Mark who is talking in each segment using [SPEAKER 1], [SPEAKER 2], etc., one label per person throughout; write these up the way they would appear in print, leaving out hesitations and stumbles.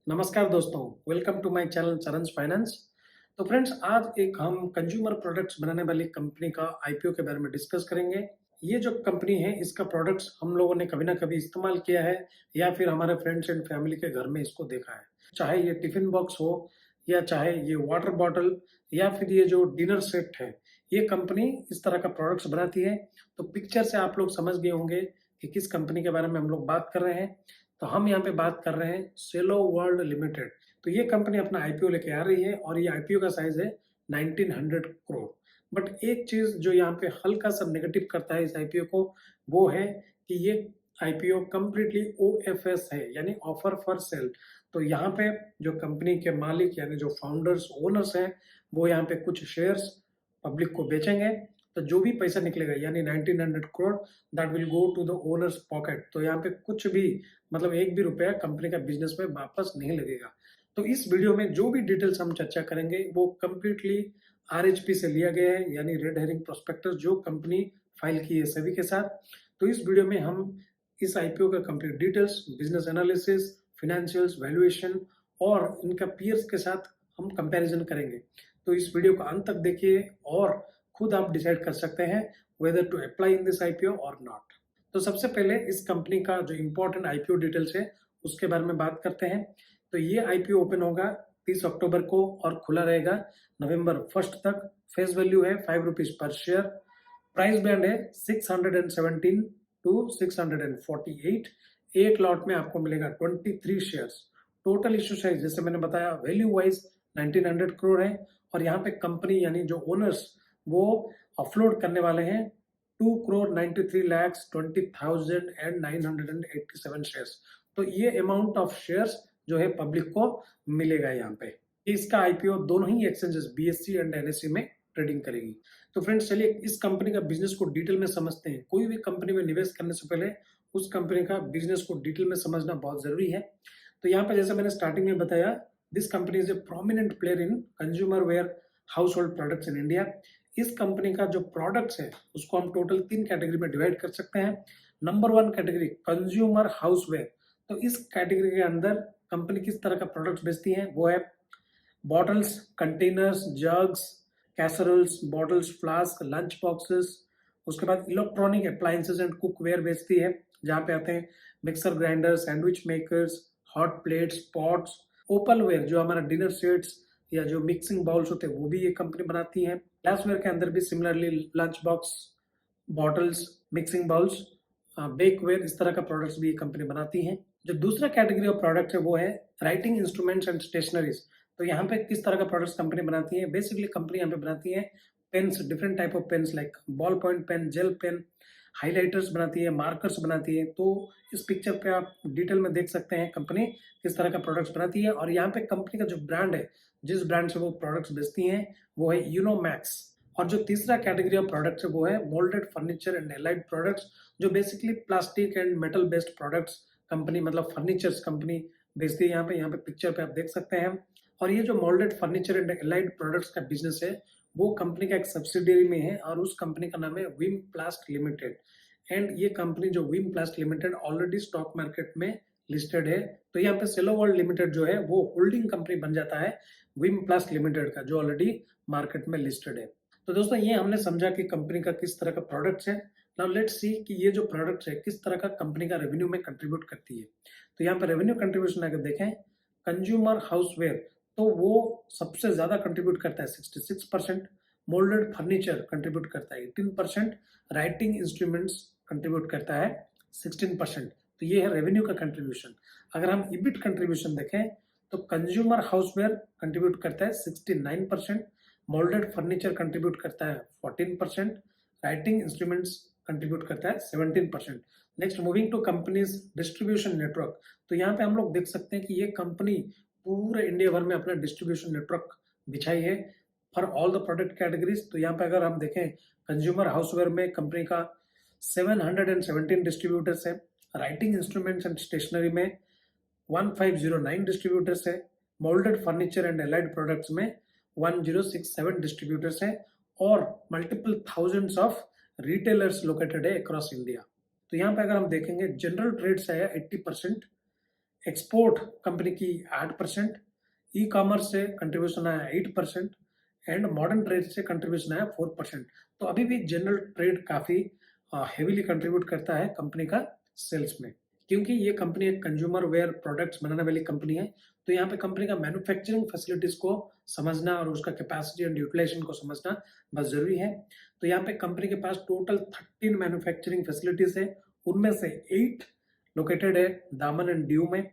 [SPEAKER 1] नमस्कार दोस्तों, welcome to my channel चरण's फाइनेंस। तो फ्रेंड्स, आज एक हम कंज्यूमर प्रोडक्ट्स बनाने वाली कंपनी का आईपीओ के बारे में डिस्कस करेंगे। ये जो कंपनी है, इसका प्रोडक्ट्स हम लोगों ने कभी ना कभी इस्तेमाल किया है या फिर हमारे फ्रेंड्स एंड फैमिली के घर में इसको देखा है। चाहे ये टिफिन बॉक्स हो या चाहे ये वाटर बॉटल या फिर ये जो डिनर सेट है, ये कंपनी इस तरह का प्रोडक्ट्स बनाती है। तो पिक्चर से आप लोग समझ गए होंगे कि किस कंपनी के बारे में हम लोग बात कर रहे हैं। तो हम यहाँ पे बात कर रहे हैं सेलो वर्ल्ड लिमिटेड। तो ये कंपनी अपना आईपीओ लेके आ रही है और ये आईपीओ का साइज है 1900 करोड़। बट एक चीज जो यहाँ पे हल्का सा नेगेटिव करता है इस आईपीओ को, वो है कि ये आईपीओ कंप्लीटली ओएफएस है, यानी ऑफर फॉर सेल। तो यहाँ पे जो कंपनी के मालिक यानी जो फाउंडर्स ओनर्स हैं, वो यहाँ पे कुछ शेयर्स पब्लिक को बेचेंगे। तो जो भी पैसा निकलेगा यानी 1900 crore, that will go to the owner's pocket. तो यहाँ पे कुछ भी मतलब एक भी रुपया कंपनी का बिजनेस में वापस नहीं लगेगा। तो इस वीडियो में जो भी डिटेल्स हम चर्चा करेंगे वो कंप्लीटली आरएचपी से लिया गया है, यानी रेड हेरिंग प्रोस्पेक्टस जो कंपनी फाइल की है सभी के साथ। तो इस वीडियो में हम इस आईपीओ का complete details, business analysis, financials, valuation और इनका पीयर्स के साथ हम कंपैरिजन करेंगे। तो इस वीडियो को अंत तक देखिए और खुद आप डिसाइड कर सकते हैं whether to apply in this IPO और नॉट। तो सबसे पहले इस कंपनी का जो इम्पोर्टेंट आईपीओ डिटेल्स है उसके बारे में बात करते हैं। तो ये आईपीओ ओपन होगा 30 अक्टूबर को और खुला रहेगा नवंबर 1 तक। फेस वैल्यू है 5 rupees per share. Price band है 617 टू 648। एक लॉट में आपको मिलेगा 23 शेयर्स। टोटल इश्यू साइज जैसे मैंने बताया वैल्यू वाइज 1900 करोड़ है। और यहाँ पे कंपनी यानी जो ओनर्स वो अपलोड करने वाले हैं 2,93,20,987 शेयर्स। तो ये अमाउंट ऑफ शेयर्स जो है पब्लिक को मिलेगा यहाँ पे। इसका आईपीओ दोनों ही एक्सचेंजेस बीएससी एंड एनएससी में ट्रेडिंग करेगी। तो फ्रेंड्स, चलिए इस कंपनी का बिजनेस को डिटेल में समझते हैं। कोई भी कंपनी में निवेश करने से पहले उस कंपनी का बिजनेस को डिटेल में समझना बहुत जरूरी है। तो यहाँ पे जैसे मैंने स्टार्टिंग में बताया, this company is a prominent player in consumer ware house hold products in India. इस कंपनी का जो प्रोडक्ट्स है उसको हम टोटल 3 कैटेगरी में डिवाइड कर सकते हैं। Number 1 category consumer houseware. तो इस कैटेगरी के अंदर कंपनी किस तरह का प्रोडक्ट्स बेचती है, वो है bottles, containers, jugs, कैसरोल्स, bottles, flask, lunch boxes. उसके बाद इलेक्ट्रॉनिक अप्लायंसेस एंड कुकवेयर बेचती है, जहाँ पे आते हैं mixer grinder, sandwich makers, hot plates, pots. Opalware जो हमारा डिनर सेट्स या जो मिक्सिंग बाउल्स होते हैं वो भी ये कंपनी बनाती है। ग्लासवेयर के अंदर भी similarly lunch box, bottles, mixing bowls, bakeware, इस तरह का प्रोडक्ट्स भी ये कंपनी बनाती है। जो दूसरा कैटेगरी ऑफ प्रोडक्ट है वो है राइटिंग इंस्ट्रूमेंट्स एंड स्टेशनरीज। तो यहाँ पे किस तरह का प्रोडक्ट्स कंपनी बनाती है? बेसिकली कंपनी यहाँ पे बनाती है pens, different type of pens like ball point pen, gel pen, highlighters बनाती है, मार्कर्स बनाती है। तो इस पिक्चर पे आप डिटेल में देख सकते हैं कंपनी किस तरह का प्रोडक्ट्स बनाती है। और यहाँ पे कंपनी का जो ब्रांड है, जिस ब्रांड से वो प्रोडक्ट्स बेचती हैं, वो है यूनोमैक्स। और जो तीसरा कैटेगरी ऑफ प्रोडक्ट्स है वो है moulded furniture and allied products, जो basically plastic and metal based products company मतलब फर्नीचर्स कंपनी बेचती है। यहाँ पे पिक्चर पे आप देख सकते हैं। और ये जो moulded furniture and allied products का बिजनेस है वो कंपनी का एक सब्सिडियरी में है और उस कंपनी का नाम है विम प्लास्ट लिमिटेड। एंड ये कंपनी जो Vim प्लास्ट limited already stock market में लिस्टेड है। तो यहाँ पे सेलो वर्ल्ड लिमिटेड जो है वो होल्डिंग कंपनी बन जाता है विम प्लास्ट लिमिटेड का, जो ऑलरेडी मार्केट में लिस्टेड है। तो दोस्तों, ये हमने समझा कि कंपनी का किस तरह का प्रोडक्ट्स है। नाउ लेट्स सी कि ये जो प्रोडक्ट्स है किस तरह का कंपनी का रेवेन्यू में कंट्रीब्यूट करती है। तो यहाँ पे रेवेन्यू कंट्रीब्यूशन अगर देखें, कंज्यूमर हाउसवेयर तो वो सबसे ज्यादा कंट्रीब्यूट करता है 66%, मोल्डेड फर्नीचर कंट्रीब्यूट करता है 18%, राइटिंग इंस्ट्रूमेंट्स कंट्रीब्यूट करता है 16%। तो ये है रेवेन्यू का कंट्रीब्यूशन। अगर हम इबिट कंट्रीब्यूशन देखें तो कंज्यूमर हाउसवेयर कंट्रीब्यूट करता है 69%, मोल्डेड फर्नीचर कंट्रीब्यूट करता है 14%, राइटिंग इंस्ट्रूमेंट्स कंट्रीब्यूट करता है 17%। Next, moving to company's distribution network. तो यहाँ पे हम लोग देख सकते हैं कि ये कंपनी पूरे इंडिया भर में अपना डिस्ट्रीब्यूशन नेटवर्क बिछाई है for all the product categories. तो यहाँ पे अगर हम देखें कंज्यूमर हाउसवेयर में कंपनी का 717 डिस्ट्रीब्यूटर्स है, राइटिंग इंस्ट्रूमेंट्स एंड स्टेशनरी में 1509 डिस्ट्रीब्यूटर्स है, moulded furniture and allied products में 1067 डिस्ट्रीब्यूटर्स है और multiple thousands of retailers located है अक्रॉस इंडिया। तो यहाँ पे अगर हम देखेंगे जनरल ट्रेड से है 80%, एक्सपोर्ट कंपनी की 8%, ई कॉमर्स से कंट्रीब्यूशन आया 8% एंड मॉडर्न ट्रेड से कंट्रीब्यूशन आया 4%। तो अभी भी जनरल ट्रेड काफी हेवीली कंट्रीब्यूट करता है कंपनी का सेल्स में, क्योंकि ये कंपनी एक कंज्यूमर वेयर प्रोडक्ट्स बनाने वाली कंपनी है। तो यहाँ पे कंपनी का मैन्युफैक्चरिंग फैसिलिटीज को समझना और उसका कैपेसिटी एंड यूटिलाइजेशन को समझना बहुत जरूरी है। तो यहाँ पे कंपनी के पास टोटल 13 मैन्युफैक्चरिंग फैसिलिटीज है, उनमें से 8 लोकेटेड है दामन एंड दीव में,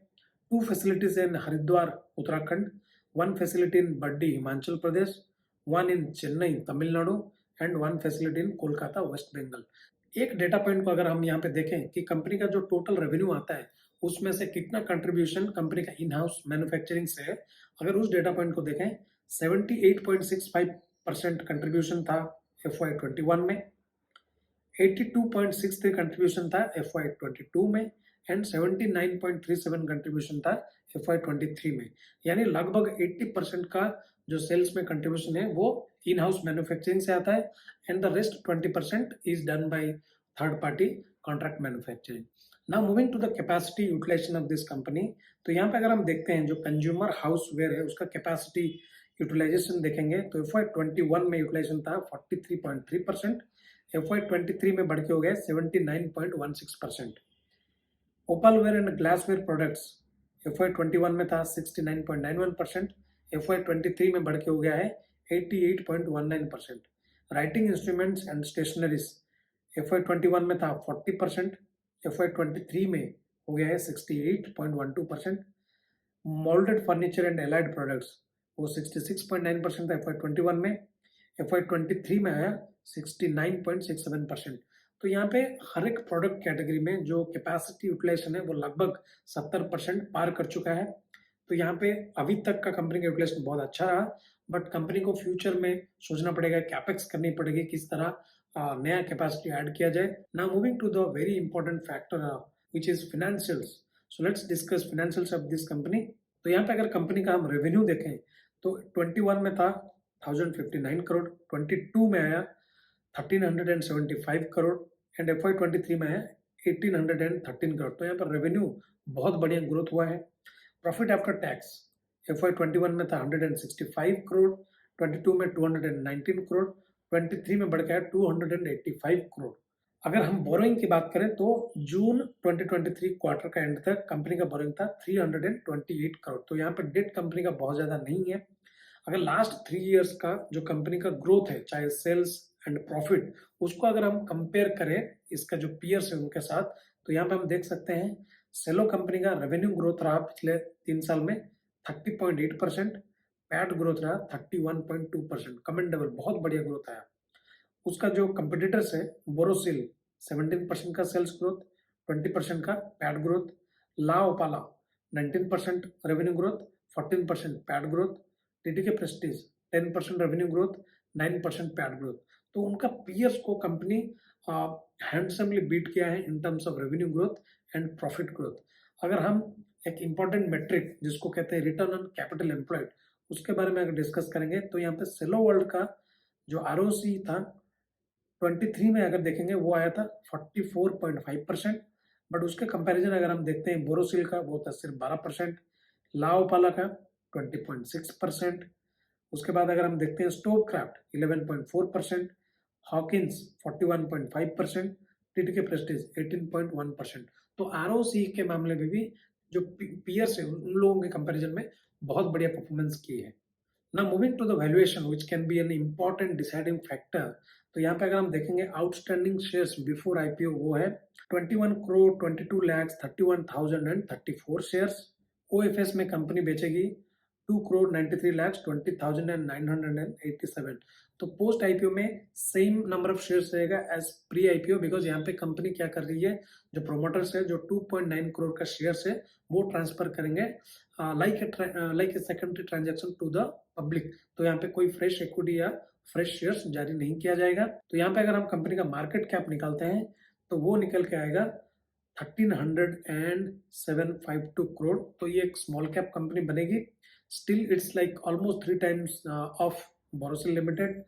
[SPEAKER 1] 2 facilities in Haridwar Uttarakhand, 1 facility in Baddi Himachal Pradesh, 1 in Chennai Tamil Nadu 1 facility in Kolkata West Bengal. एक डेटा पॉइंट को अगर हम यहाँ पे देखें कि कंपनी का जो टोटल रेवेन्यू आता है उसमें से कितना कंट्रीब्यूशन कंपनी का इन हाउस मैन्युफैक्चरिंग से है, अगर उस डेटा पॉइंट को देखें 78.65% कंट्रीब्यूशन था FY21 में, 82.63 कंट्रीब्यूशन था FY22 में एंड 79.37 कंट्रीब्यूशन था FY23 में। यानी लगभग 80% का जो सेल्स में कंट्रीब्यूशन है वो इन हाउस मैन्युफैक्चरिंग से आता है and the rest 20% is done by third party contract manufacturing. Now moving to the capacity utilisation of this company. तो यहाँ पे अगर हम देखते हैं जो कंज्यूमर हाउस वेयर है उसका कैपेसिटी यूटिलाइजेशन देखेंगे तो FY21 में यूटिलाइजेशन था 43.3%, FY23 में बढ़ के हो गया 79.16%। Opal ware and glassware products FY21 में था 69.91%, FY23 में बढ़ के हो गया है 88.19%। Writing instruments and stationeries FY21 में था 40%, FY23 में हो गया है 68.12%। Moulded furniture and allied products वो 66.9% था FY21 में, FY23 में आया 69.67%। तो यहाँ पे हर एक प्रोडक्ट कैटेगरी में जो कैपेसिटी यूटिलाइजेशन है वो लगभग 70% पार कर चुका है। तो यहाँ पे अभी तक का कंपनी का यूटिलाइजेशन बहुत अच्छा रहा, बट कंपनी को फ्यूचर में सोचना पड़ेगा, कैपेक्स करनी पड़ेगी, किस तरह नया कैपेसिटी ऐड किया जाए। Now moving to the very important factor which is financials. So let's discuss financials of this company. तो यहाँ पे अगर कंपनी का हम रेवेन्यू देखें तो 21 में था 1059 करोड़, 22 में आया 1375 करोड़ एंड FY23 में आया 1813 करोड़। तो यहाँ पर रेवेन्यू बहुत बढ़िया ग्रोथ हुआ है। प्रॉफिट आफ्टर टैक्स FY21 में था 165 करोड़, 22 में 219 करोड़, 23 में बढ़ गया 285 करोड़। अगर हम बोरोइंग की बात करें तो जून 2023 क्वार्टर का एंड तक कंपनी का बोरोइंग था 328 करोड़। तो यहाँ पर डेट कंपनी का बहुत ज्यादा नहीं है। अगर लास्ट 3 इयर्स का जो कंपनी का ग्रोथ है चाहे सेल्स एंड प्रॉफिट, उसको अगर हम कंपेयर करें इसका जो पीयर्स है उनके साथ, तो यहाँ पे हम देख सकते हैं सेलो कंपनी का रेवेन्यू ग्रोथ रहा पिछले 3 साल में 30.8%, पैट ग्रोथ रहा 31.2%। कमेंडेबल, बहुत बढ़िया ग्रोथ आया। उसका जो कंपिटिटर्स है बोरोसिल 17% का सेल्स ग्रोथ, 20% का पैट ग्रोथ, ला ओपाला 19% revenue growth, 14% PAT growth, TTK Prestige 10% revenue growth, 9% PAT growth. तो उनका पीयर्स को कंपनी हैंडसमली बीट किया है in terms of revenue growth and profit growth. अगर हम एक इंपॉर्टेंट मेट्रिक जिसको कहते हैं रिटर्न ऑन कैपिटल एम्प्लॉयड, उसके बारे में अगर डिस्कस करेंगे तो यहाँ पे सेलो वर्ल्ड का जो ROC था 23 में अगर देखेंगे वो आया था 44.5%, बट उसके कंपैरिजन अगर हम देखते हैं बोरोसिल का वो था सिर्फ 12%, लाओपाला का 20.6%, उसके बाद अगर हम देखते हैं stove craft 11.4%, Hawkins 41.5%, TTK Prestige 18.1%। तो ROC के मामले में भी जो पीयर्स है उन लोगों के कंपैरिजन में बहुत बढ़िया परफॉर्मेंस की है। Now moving to the valuation which can be an important deciding factor। तो यहाँ पे अगर हम देखेंगे आउटस्टैंडिंग शेयर्स बिफोर IPO वो है 21 करोड़ 22,31,034 शेयर्स। OFS में कंपनी बेचेगी 2 करोड़ 93,20,987। तो पोस्ट IPO में सेम नंबर ऑफ शेयर्स रहेगा एज प्री IPO, बिकॉज यहाँ पे कंपनी क्या कर रही है, जो प्रोमोटर्स है जो 2.9 करोड़ का शेयर्स है वो ट्रांसफर करेंगे like a secondary transaction to the public. तो यहाँ पे कोई फ्रेश इक्विटी या फ्रेश शेयर्स जारी नहीं किया जाएगा। तो यहाँ पे अगर हम कंपनी का मार्केट कैप निकालते हैं तो वो निकल के आएगा 130752 करोड़। तो ये एक स्मॉल कैप कंपनी बनेगी। Still it's like almost 3 times of Borosil limited.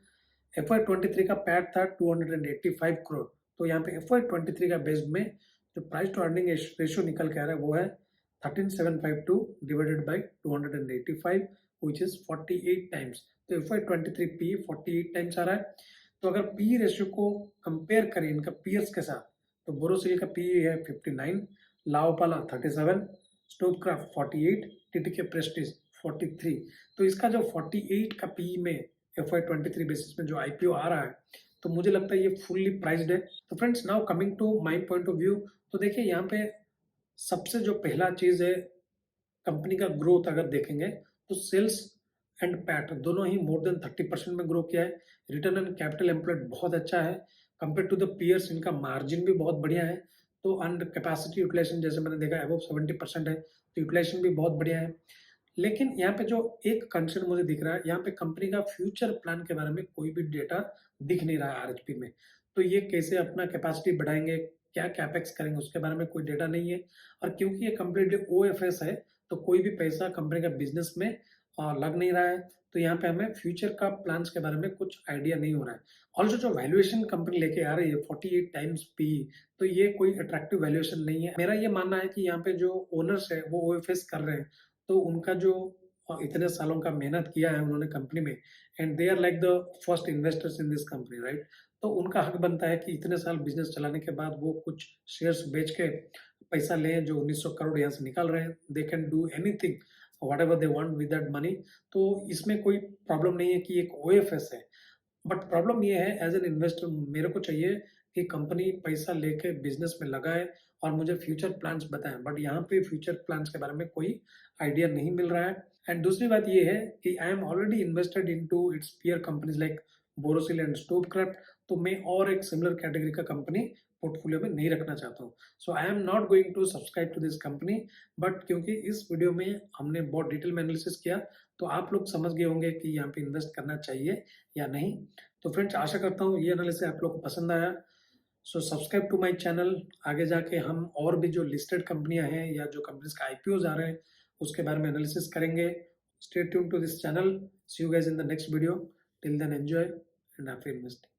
[SPEAKER 1] FY23 का पैट था 285 करोड़। तो यहाँ पे FY23 का बेस्ड में जो प्राइस टू अर्निंग रेशियो निकल के आ रहा है वो है 13,752 divided by 285 which is 48 times. तो FY23 P 48 टाइम्स आ रहा है. तो अगर पी रेशियो को कंपेयर करें इनका पीयर्स के साथ, तो बोरोसिल का पी है 59, लाओपाला 37, स्टोवक्राफ्ट 48, टीटीके प्रेस्टीज 43. तो इसका जो 48 का पी में FY23 बेसिस में जो आईपीओ आ रहा है, तो मुझे लगता है ये फुल्ली प्राइस्ड है. तो friends, now coming to my point of view, तो देखिए यहाँ पे सबसे जो पहला चीज है कंपनी का ग्रोथ अगर देखेंगे तो सेल्स एंड पैट दोनों ही मोर देन 30% में ग्रो किया है. रिटर्न ऑन कैपिटल एम्प्लॉयड बहुत अच्छा है कंपेयर टू द पीयर्स. इनका मार्जिन भी बहुत बढ़िया है. तो अंड कैपेसिटी यूटिलाइजेशन जैसे मैंने देखा अबव 70% है, तो यूटिलाइजेशन भी बहुत बढ़िया है. लेकिन यहाँ पे जो एक कंसर्न मुझे दिख रहा है, यहाँ पे कंपनी का फ्यूचर प्लान के बारे में कोई भी डेटा दिख नहीं रहा है आरएचपी में. तो ये कैसे अपना कैपेसिटी बढ़ाएंगे, क्या कैपेक्स करेंगे, उसके बारे में कोई डेटा नहीं है. और क्योंकि ये कंप्लीटली ओएफएस है, तो कोई भी पैसा कंपनी का बिजनेस में लग नहीं रहा है. तो यहाँ पे हमें फ्यूचर का प्लान्स के बारे में कुछ आइडिया नहीं हो रहा है. ऑल्सो जो वैल्यूएशन कंपनी लेके आ रही है 48 टाइम्स पी, तो ये कोई अट्रैक्टिव वैल्यूएशन नहीं है. मेरा ये मानना है कि यहाँ पे जो ओनर्स है वो ओएफएस कर रहे हैं, तो उनका जो इतने सालों का मेहनत किया है उन्होंने कंपनी में, and they are like the first investors in this company, right. तो उनका हक बनता है कि इतने साल बिजनेस चलाने के बाद वो कुछ शेयर्स बेच के पैसा लें. जो 1900 करोड़ यहाँ से निकाल रहे हैं, they can do anything whatever they want with that money. तो इसमें कोई प्रॉब्लम नहीं है कि एक ओएफएस है. बट प्रॉब्लम ये है एज एन इन्वेस्टर मेरे को चाहिए कि कंपनी पैसा लेके बिजनेस में लगाए और मुझे फ्यूचर प्लान्स बताएं. बट यहाँ पे फ्यूचर प्लान्स के बारे में कोई आइडिया नहीं मिल रहा है. एंड दूसरी बात ये है कि I am already invested into its peer companies like Borosil and Stovekraft. तो मैं और एक सिमिलर कैटेगरी का कंपनी पोर्टफोलियो में नहीं रखना चाहता हूँ. So I am not going to subscribe to this company. But क्योंकि इस वीडियो में हमने बहुत डिटेल में एनालिसिस किया, तो आप लोग समझ गए होंगे कि यहाँ पे इन्वेस्ट करना चाहिए या नहीं. तो फ्रेंड्स, आशा करता हूँ ये एनालिसिस आप लोग को पसंद आया. So subscribe to my channel. आगे जाके हम और भी जो लिस्टेड कंपनियां हैं या जो कंपनीज का आईपीओज आ रहे हैं उसके बारे में एनालिसिस करेंगे. Stay tune to this channel. See you guys in the next video. Till then enjoy and happy investing.